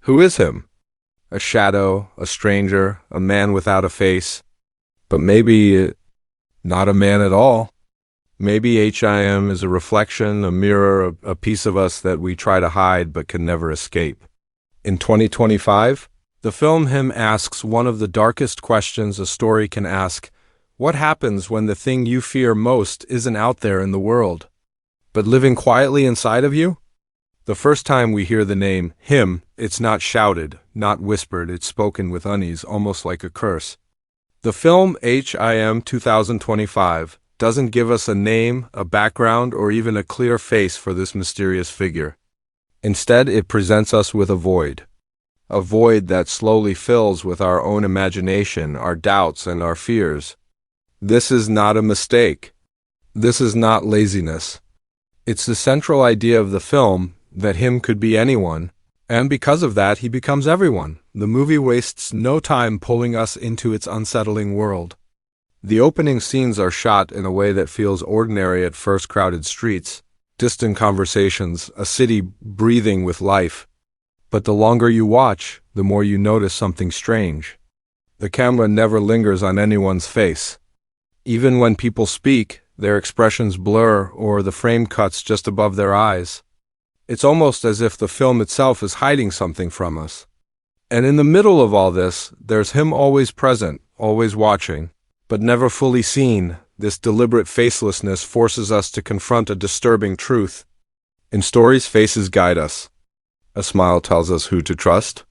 Who is him? A shadow, a stranger, a man without a face. But maybe not a man at all. Maybe HIM is a reflection, a mirror, a piece of us that we try to hide but can never escape. In 2025, the film Him asks one of the darkest questions a story can ask. What happens when the thing you fear most isn't out there in the world, but living quietly inside of you? The first time we hear the name Him, it's not shouted, not whispered, it's spoken with unease, almost like a curse. The film HIM 2025 doesn't give us a name, a background, or even a clear face for this mysterious figure. Instead, it presents us with a void that slowly fills with our own imagination, our doubts, and our fears. This is not a mistake. This is not laziness. It's the central idea of the film that Him could be anyone, and because of that, he becomes everyone. The movie wastes no time pulling us into its unsettling world. The opening scenes are shot in a way that feels ordinary at first: crowded streets, distant conversations, a city breathing with life. But the longer you watch, the more you notice something strange. The camera never lingers on anyone's face. Even when people speak, their expressions blur or the frame cuts just above their eyes. It's almost as if the film itself is hiding something from us. And in the middle of all this, there's Him always present, always watching, but never fully seen. This deliberate facelessness forces us to confront a disturbing truth. In stories, faces guide us. A smile tells us who to trust.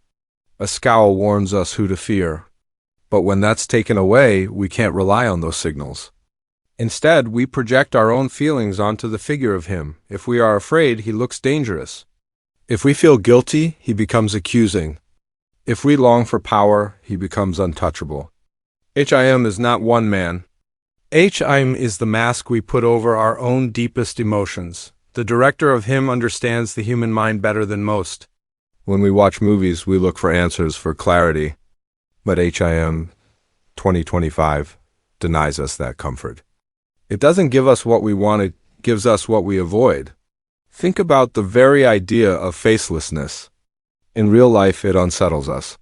A scowl warns us who to fear. But when that's taken away, we can't rely on those signals. Instead, we project our own feelings onto the figure of Him. If we are afraid, he looks dangerous. If we feel guilty, he becomes accusing. If we long for power, he becomes untouchable. HIM is not one man. HIM is the mask we put over our own deepest emotions. The director of Him understands the human mind better than most. When we watch movies, we look for answers, for clarity. But HIM 2025 denies us that comfort. It doesn't give us what we want, it gives us what we avoid. Think about the very idea of facelessness. In real life, it unsettles us.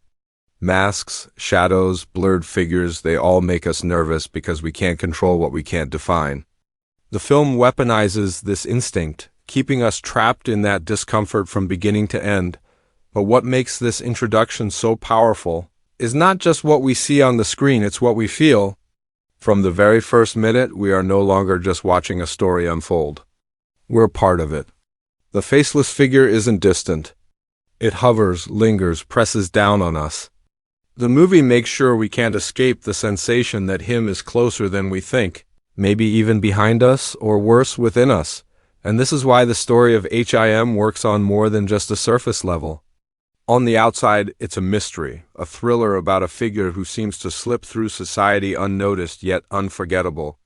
Masks, shadows, blurred figures, they all make us nervous because we can't control what we can't define. The film weaponizes this instinct, keeping us trapped in that discomfort from beginning to end. But what makes this introduction so powerful is not just what we see on the screen, it's what we feel. From the very first minute, we are no longer just watching a story unfold. We're part of it. The faceless figure isn't distant. It hovers, lingers, presses down on us. The movie makes sure we can't escape the sensation that Him is closer than we think, maybe even behind us, or worse, within us. And this is why the story of HIM works on more than just a surface level. On the outside, it's a mystery, a thriller about a figure who seems to slip through society unnoticed yet unforgettable.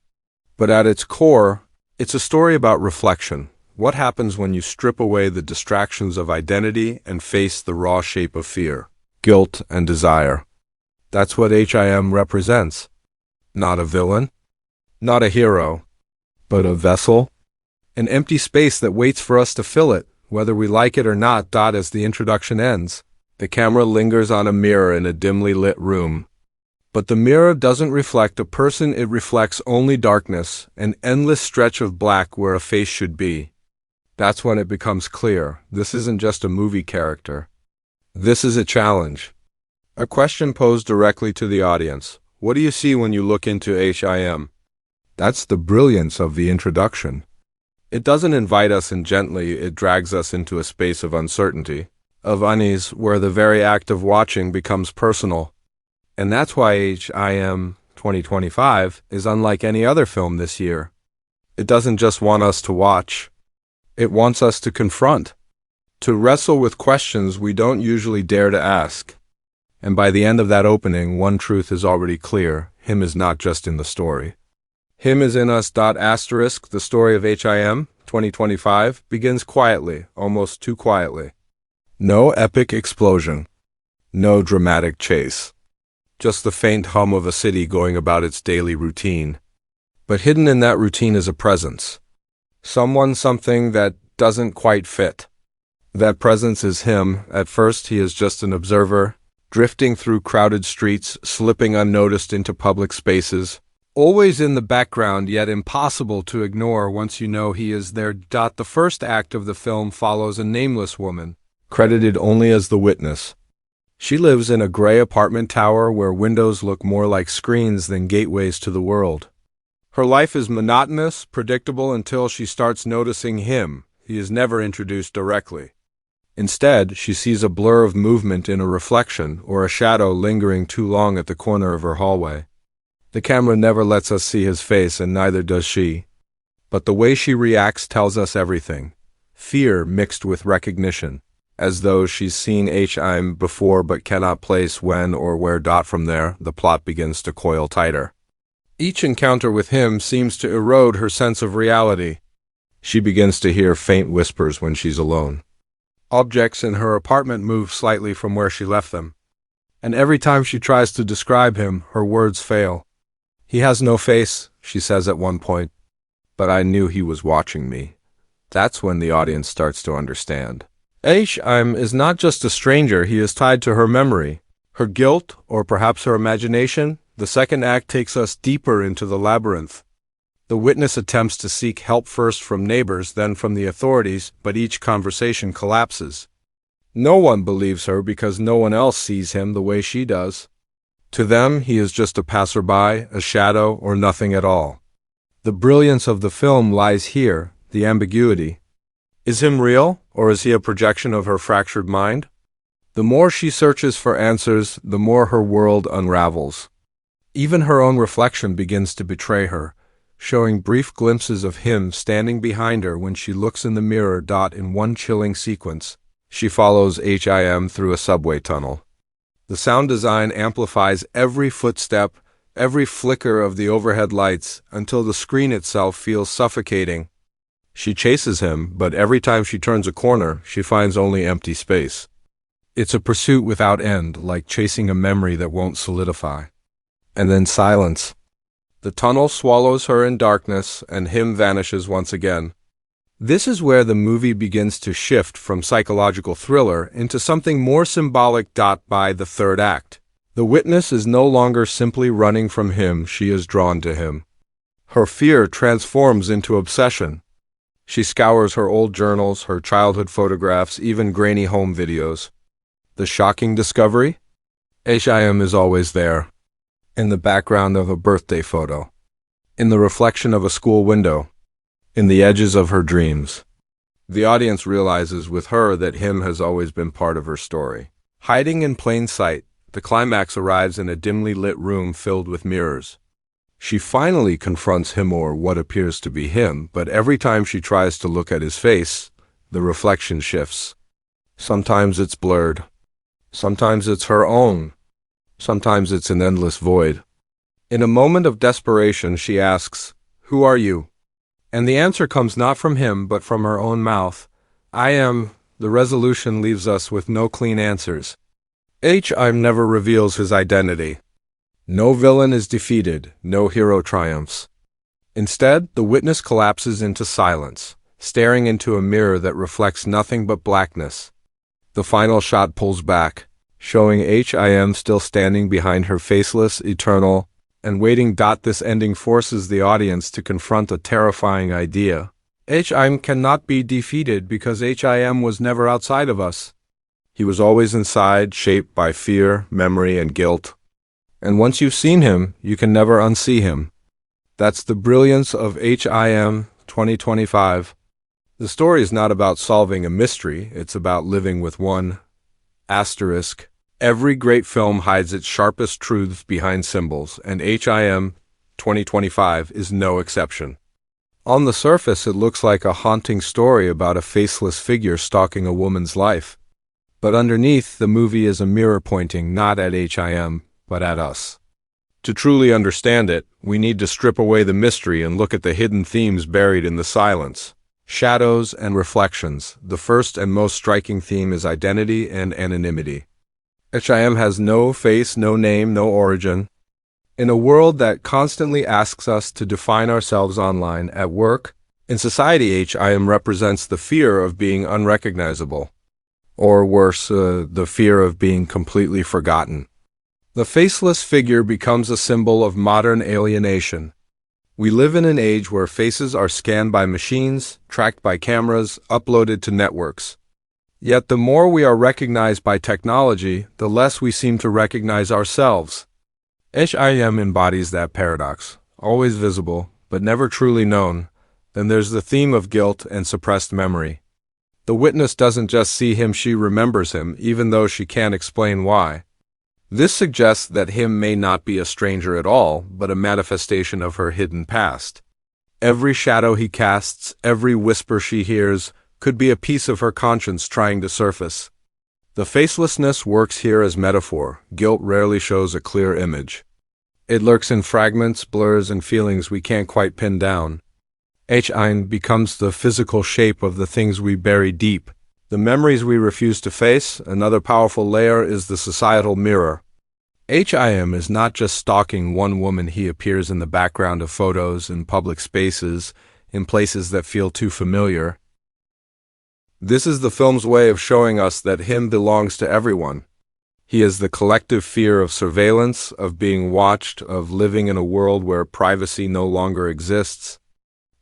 But at its core, it's a story about reflection. What happens when you strip away the distractions of identity and face the raw shape of fear, guilt, and desire? That's what HIM represents. Not a villain, not a hero, but a vessel, an empty space that waits for us to fill it, whether we like it or not. As the introduction ends, the camera lingers on a mirror in a dimly lit room. But the mirror doesn't reflect a person, it reflects only darkness, an endless stretch of black where a face should be. That's when it becomes clear, this isn't just a movie character. This is a challenge. A question posed directly to the audience. What do you see when you look into HIM? That's the brilliance of the introduction. It doesn't invite us in gently, it drags us into a space of uncertainty, of unease, where the very act of watching becomes personal. And that's why HIM 2025 is unlike any other film this year. It doesn't just want us to watch. It wants us to confront, to wrestle with questions we don't usually dare to ask. And by the end of that opening, one truth is already clear. Him is not just in the story. Him is in us. The story of HIM 2025 begins quietly, almost too quietly. No epic explosion. No dramatic chase. Just the faint hum of a city going about its daily routine. But hidden in that routine is a presence. Someone, something that doesn't quite fit. That presence is him. At first, he is just an observer, drifting through crowded streets, slipping unnoticed into public spaces, always in the background, yet impossible to ignore once you know he is there. The first act of the film follows a nameless woman, credited only as the witness. She lives in a gray apartment tower where windows look more like screens than gateways to the world. Her life is monotonous, predictable until she starts noticing him. He is never introduced directly. Instead, she sees a blur of movement in a reflection or a shadow lingering too long at the corner of her hallway. The camera never lets us see his face, and neither does she. But the way she reacts tells us everything. Fear mixed with recognition, as though she's seen him before but cannot place when or where. From there, the plot begins to coil tighter. Each encounter with him seems to erode her sense of reality. She begins to hear faint whispers when she's alone. Objects in her apartment move slightly from where she left them. And every time she tries to describe him, her words fail. "He has no face," she says at one point. "But I knew he was watching me." That's when the audience starts to understand. Him is not just a stranger, he is tied to her memory, her guilt, or perhaps her imagination. The second act takes us deeper into the labyrinth. The witness attempts to seek help first from neighbors, then from the authorities, but each conversation collapses. No one believes her because no one else sees him the way she does. To them, he is just a passerby, a shadow, or nothing at all. The brilliance of the film lies here, the ambiguity. Is him real, or is he a projection of her fractured mind? The more she searches for answers, the more her world unravels. Even her own reflection begins to betray her, showing brief glimpses of him standing behind her when she looks in the mirror. In one chilling sequence, she follows him through a subway tunnel. The sound design amplifies every footstep, every flicker of the overhead lights, until the screen itself feels suffocating. She chases him, but every time she turns a corner, she finds only empty space. It's a pursuit without end, like chasing a memory that won't solidify. And then silence. The tunnel swallows her in darkness, and him vanishes once again. This is where the movie begins to shift from psychological thriller into something more symbolic. By the third act, the witness is no longer simply running from him, she is drawn to him. Her fear transforms into obsession. She scours her old journals, her childhood photographs, even grainy home videos. The shocking discovery? Him is always there. In the background of a birthday photo. In the reflection of a school window. In the edges of her dreams. The audience realizes with her that him has always been part of her story. Hiding in plain sight, the climax arrives in a dimly lit room filled with mirrors. She finally confronts him, or what appears to be him, but every time she tries to look at his face, the reflection shifts. Sometimes it's blurred. Sometimes it's her own. Sometimes it's an endless void. In a moment of desperation, she asks, "Who are you?" And the answer comes not from him, but from her own mouth. "I am." The resolution leaves us with no clean answers. Him never reveals his identity. No villain is defeated, no hero triumphs. Instead, the witness collapses into silence, staring into a mirror that reflects nothing but blackness. The final shot pulls back, showing Him still standing behind her, faceless, eternal, and waiting. This ending forces the audience to confront a terrifying idea. Him cannot be defeated because Him was never outside of us. He was always inside, shaped by fear, memory, and guilt. And once you've seen him, you can never unsee him. That's the brilliance of Him 2025. The story is not about solving a mystery, it's about living with one. Asterisk. Every great film hides its sharpest truths behind symbols, and Him 2025 is no exception. On the surface, it looks like a haunting story about a faceless figure stalking a woman's life. But underneath, the movie is a mirror pointing not at Him, but at us. To truly understand it, we need to strip away the mystery and look at the hidden themes buried in the silence. Shadows and reflections. The first and most striking theme is identity and anonymity. Him has no face, no name, no origin. In a world that constantly asks us to define ourselves online, at work, in society, Him represents the fear of being unrecognizable. Or worse, the fear of being completely forgotten. The faceless figure becomes a symbol of modern alienation. We live in an age where faces are scanned by machines, tracked by cameras, uploaded to networks. Yet the more we are recognized by technology, the less we seem to recognize ourselves. HIM embodies that paradox, always visible, but never truly known. Then there's the theme of guilt and suppressed memory. The witness doesn't just see him, she remembers him, even though she can't explain why. This suggests that him may not be a stranger at all, but a manifestation of her hidden past. Every shadow he casts, every whisper she hears, could be a piece of her conscience trying to surface. The facelessness works here as metaphor. Guilt rarely shows a clear image. It lurks in fragments, blurs, and feelings we can't quite pin down. HIM becomes the physical shape of the things we bury deep, the memories we refuse to face. Another powerful layer is the societal mirror. HIM is not just stalking one woman, he appears in the background of photos, in public spaces, in places that feel too familiar. This is the film's way of showing us that him belongs to everyone. He is the collective fear of surveillance, of being watched, of living in a world where privacy no longer exists.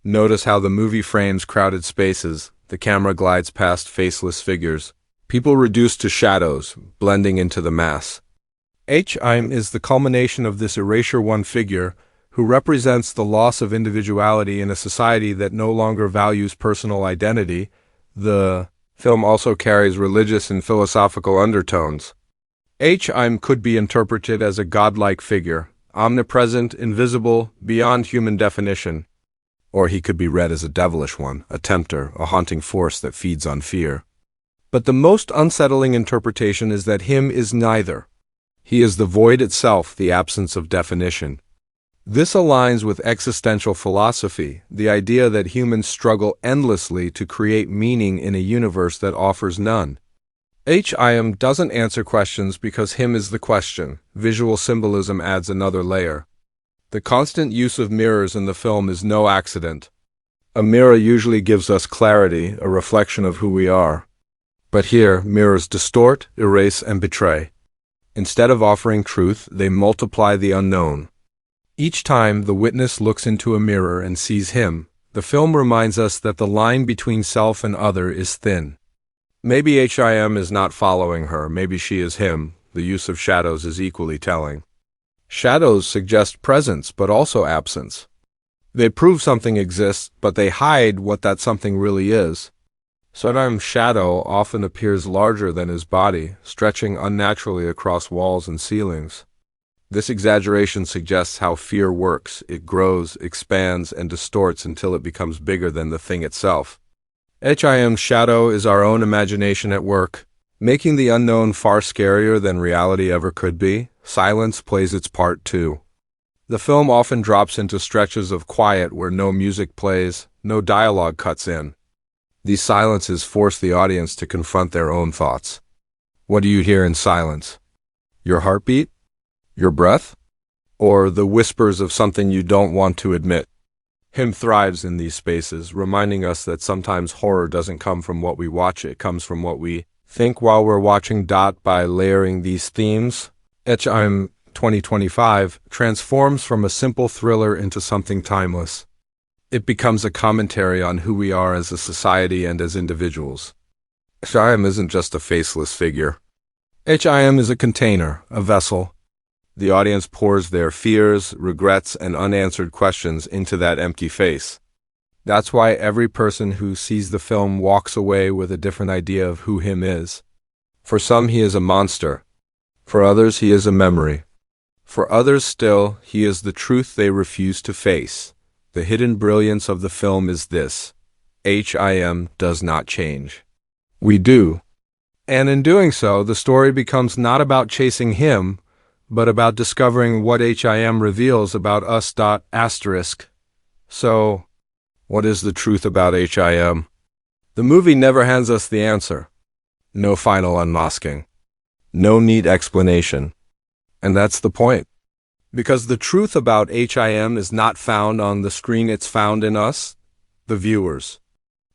Notice how the movie frames crowded spaces. The camera glides past faceless figures. People reduced to shadows, blending into the mass. HIM is the culmination of this erasure, one figure who represents the loss of individuality in a society that no longer values personal identity. The film also carries religious and philosophical undertones. HIM could be interpreted as a godlike figure, omnipresent, invisible, beyond human definition. Or he could be read as a devilish one, a tempter, a haunting force that feeds on fear. But the most unsettling interpretation is that him is neither. He is the void itself, the absence of definition. This aligns with existential philosophy, the idea that humans struggle endlessly to create meaning in a universe that offers none. HIM doesn't answer questions because him is the question. Visual symbolism adds another layer. The constant use of mirrors in the film is no accident. A mirror usually gives us clarity, a reflection of who we are. But here, mirrors distort, erase, and betray. Instead of offering truth, they multiply the unknown. Each time the witness looks into a mirror and sees him, the film reminds us that the line between self and other is thin. Maybe HIM is not following her, maybe she is him. The use of shadows is equally telling. Shadows suggest presence, but also absence. They prove something exists, but they hide what that something really is. Sometimes shadow often appears larger than his body, stretching unnaturally across walls and ceilings. This exaggeration suggests how fear works. It grows, expands, and distorts until it becomes bigger than the thing itself. HIM's shadow is our own imagination at work, making the unknown far scarier than reality ever could be. Silence plays its part too. The film often drops into stretches of quiet where no music plays, no dialogue cuts in. These silences force the audience to confront their own thoughts. What do you hear in silence? Your heartbeat? Your breath? Or the whispers of something you don't want to admit? Him thrives in these spaces, reminding us that sometimes horror doesn't come from what we watch, it comes from what we think while we're watching. By layering these themes, HIM 2025 transforms from a simple thriller into something timeless. It becomes a commentary on who we are as a society and as individuals. HIM isn't just a faceless figure. HIM is a container, a vessel. The audience pours their fears, regrets, and unanswered questions into that empty face. That's why every person who sees the film walks away with a different idea of who him is. For some, he is a monster. For others, he is a memory. For others still, he is the truth they refuse to face. The hidden brilliance of the film is this: HIM does not change. We do. And in doing so, the story becomes not about chasing him, but about discovering what HIM reveals about us. So, what is the truth about HIM? The movie never hands us the answer. No final unmasking. No neat explanation. And that's the point. Because the truth about HIM is not found on the screen, it's found in us, the viewers.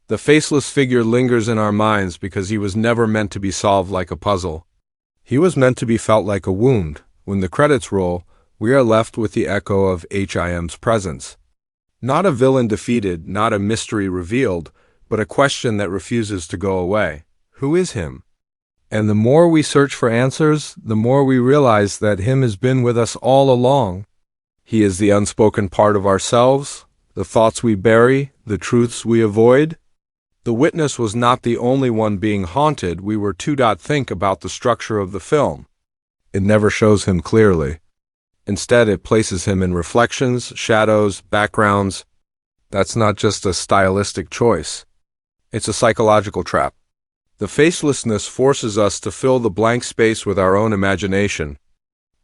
The faceless figure lingers in our minds because he was never meant to be solved like a puzzle. He was meant to be felt like a wound. When the credits roll, we are left with the echo of HIM's presence. Not a villain defeated, not a mystery revealed, but a question that refuses to go away. Who is him? And the more we search for answers, the more we realize that him has been with us all along. He is the unspoken part of ourselves, the thoughts we bury, the truths we avoid. The witness was not the only one being haunted. We were to think about the structure of the film. It never shows him clearly. Instead, it places him in reflections, shadows, backgrounds. That's not just a stylistic choice. It's a psychological trap. The facelessness forces us to fill the blank space with our own imagination.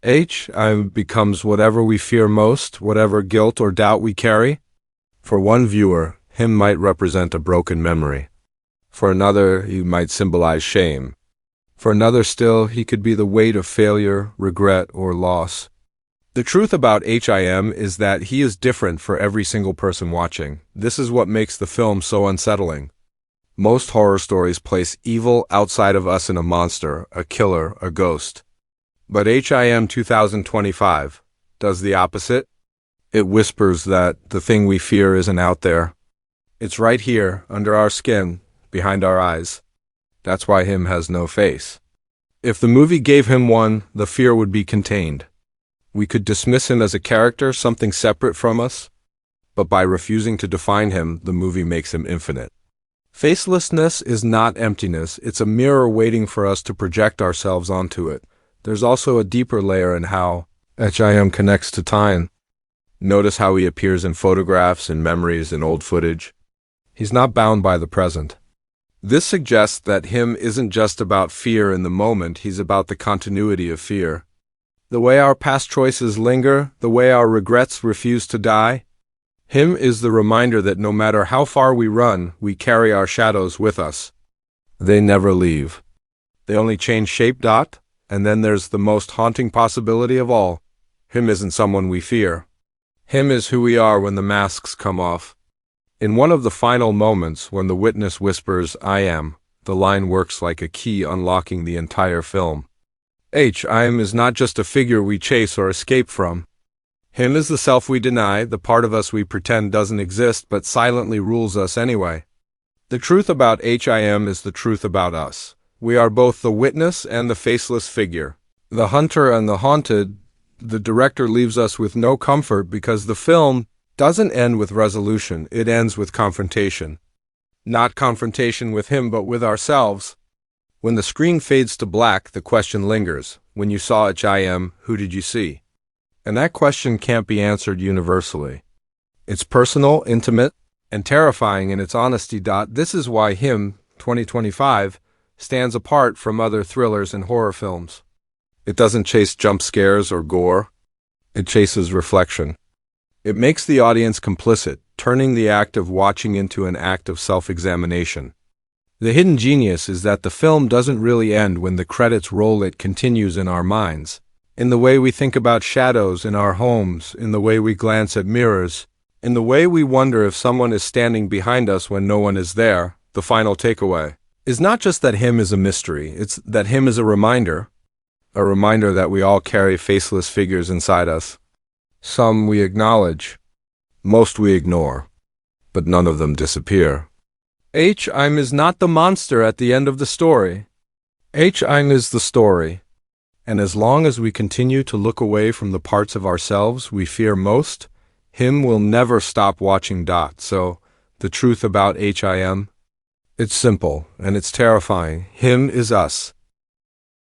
HIM becomes whatever we fear most, whatever guilt or doubt we carry. For one viewer, him might represent a broken memory. For another, he might symbolize shame. For another still, he could be the weight of failure, regret, or loss. The truth about HIM is that he is different for every single person watching. This is what makes the film so unsettling. Most horror stories place evil outside of us in a monster, a killer, a ghost. But HIM 2025 does the opposite. It whispers that the thing we fear isn't out there. It's right here, under our skin, behind our eyes. That's why him has no face. If the movie gave him one, the fear would be contained. We could dismiss him as a character, something separate from us. But by refusing to define him, the movie makes him infinite. Facelessness is not emptiness. It's a mirror waiting for us to project ourselves onto it. There's also a deeper layer in how HIM connects to time. Notice how he appears in photographs, in memories, in old footage. He's not bound by the present. This suggests that him isn't just about fear in the moment, he's about the continuity of fear. The way our past choices linger, the way our regrets refuse to die. Him is the reminder that no matter how far we run, we carry our shadows with us. They never leave. They only change shape. And then there's the most haunting possibility of all. Him isn't someone we fear. Him is who we are when the masks come off. In one of the final moments, when the witness whispers, "I am," the line works like a key unlocking the entire film. HIM is not just a figure we chase or escape from. Him is the self we deny, the part of us we pretend doesn't exist but silently rules us anyway. The truth about HIM is the truth about us. We are both the witness and the faceless figure, the hunter and the haunted. The director leaves us with no comfort because the film doesn't end with resolution, it ends with confrontation. Not confrontation with him, but with ourselves. When the screen fades to black, the question lingers. When you saw HIM, who did you see? And that question can't be answered universally. It's personal, intimate, and terrifying in its honesty. This is why HIM 2025 stands apart from other thrillers and horror films. It doesn't chase jump scares or gore. It chases reflection. It makes the audience complicit, turning the act of watching into an act of self-examination. The hidden genius is that the film doesn't really end when the credits roll. It continues in our minds. In the way we think about shadows in our homes, in the way we glance at mirrors, in the way we wonder if someone is standing behind us when no one is there. The final takeaway is not just that him is a mystery, it's that him is a reminder that we all carry faceless figures inside us. Some we acknowledge, most we ignore, but none of them disappear. HIM is not the monster at the end of the story. HIM is the story. And as long as we continue to look away from the parts of ourselves we fear most, him will never stop watching. So, the truth about HIM? It's simple, and it's terrifying. Him is us.